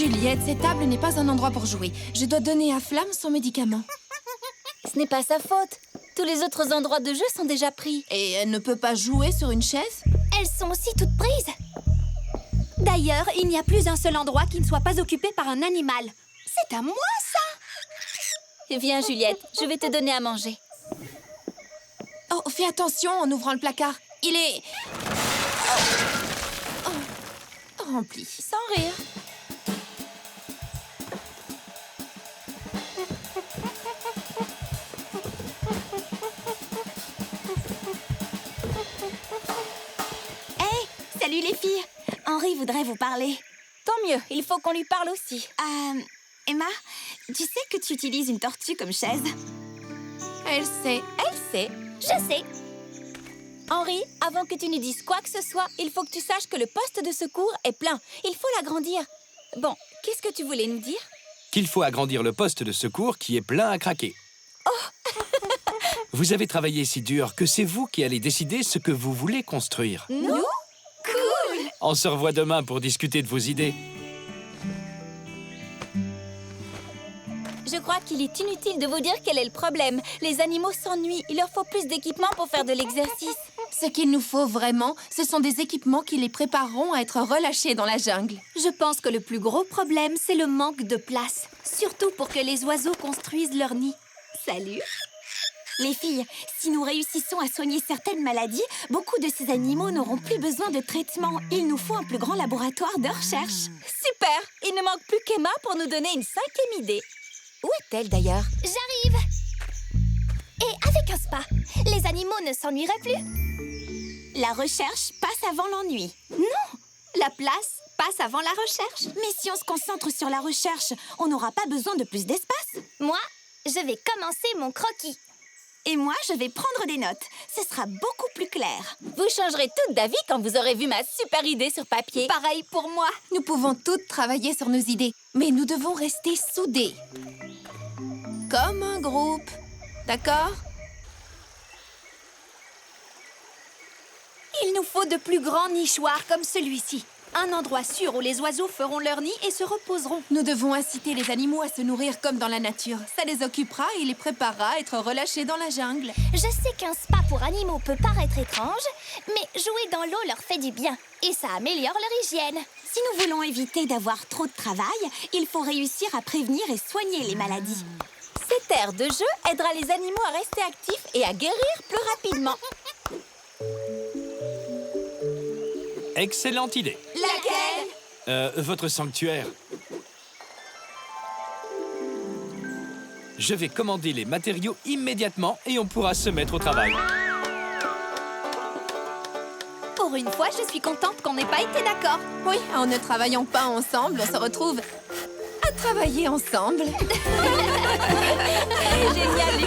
Juliette, cette table n'est pas un endroit pour jouer. Je dois donner à Flamme son médicament. Ce n'est pas sa faute. Tous les autres endroits de jeu sont déjà pris. Et elle ne peut pas jouer sur une chaise? Elles sont aussi toutes prises. D'ailleurs, il n'y a plus un seul endroit qui ne soit pas occupé par un animal. C'est à moi, ça! Viens, Juliette, je vais te donner à manger. Oh, fais attention en ouvrant le placard. Il est... rempli. Sans rire. Hey, salut les filles. Henri voudrait vous parler. Tant mieux, il faut qu'on lui parle aussi. Emma, tu sais que tu utilises une tortue comme chaise? Elle sait. Elle sait. Je sais. Henri, avant que tu ne dises quoi que ce soit, il faut que tu saches que le poste de secours est plein. Il faut l'agrandir. Bon, qu'est-ce que tu voulais nous dire? Qu'il faut agrandir le poste de secours qui est plein à craquer. Oh. Vous avez travaillé si dur que c'est vous qui allez décider ce que vous voulez construire. Nous? Cool! On se revoit demain pour discuter de vos idées. Je crois qu'il est inutile de vous dire quel est le problème. Les animaux s'ennuient. Il leur faut plus d'équipements pour faire de l'exercice. Ce qu'il nous faut vraiment, ce sont des équipements qui les prépareront à être relâchés dans la jungle. Je pense que le plus gros problème, c'est le manque de place. Surtout pour que les oiseaux construisent leur nid. Salut! Les filles, si nous réussissons à soigner certaines maladies, beaucoup de ces animaux n'auront plus besoin de traitement. Il nous faut un plus grand laboratoire de recherche. Super! Il ne manque plus qu'Emma pour nous donner une 5e idée. Où est-elle d'ailleurs? J'arrive! Et avec un spa, les animaux ne s'ennuieraient plus. La recherche passe avant l'ennui. Non! La place passe avant la recherche. Mais si on se concentre sur la recherche, on n'aura pas besoin de plus d'espace. Moi, je vais commencer mon croquis. Et moi, je vais prendre des notes. Ce sera beaucoup plus clair. Vous changerez toutes d'avis quand vous aurez vu ma super idée sur papier. Pareil pour moi. Nous pouvons toutes travailler sur nos idées, mais nous devons rester soudés. Comme un groupe. D'accord? Il nous faut de plus grands nichoirs comme celui-ci. Un endroit sûr où les oiseaux feront leur nid et se reposeront. Nous devons inciter les animaux à se nourrir comme dans la nature. Ça les occupera et les préparera à être relâchés dans la jungle. Je sais qu'un spa pour animaux peut paraître étrange, mais jouer dans l'eau leur fait du bien et ça améliore leur hygiène. Si nous voulons éviter d'avoir trop de travail, il faut réussir à prévenir et soigner les maladies. Cette aire de jeu aidera les animaux à rester actifs et à guérir plus rapidement. Excellente idée. Laquelle? Votre sanctuaire. Je vais commander les matériaux immédiatement et on pourra se mettre au travail. Pour une fois, je suis contente qu'on n'ait pas été d'accord. Oui, en ne travaillant pas ensemble, on se retrouve à travailler ensemble. Génial, les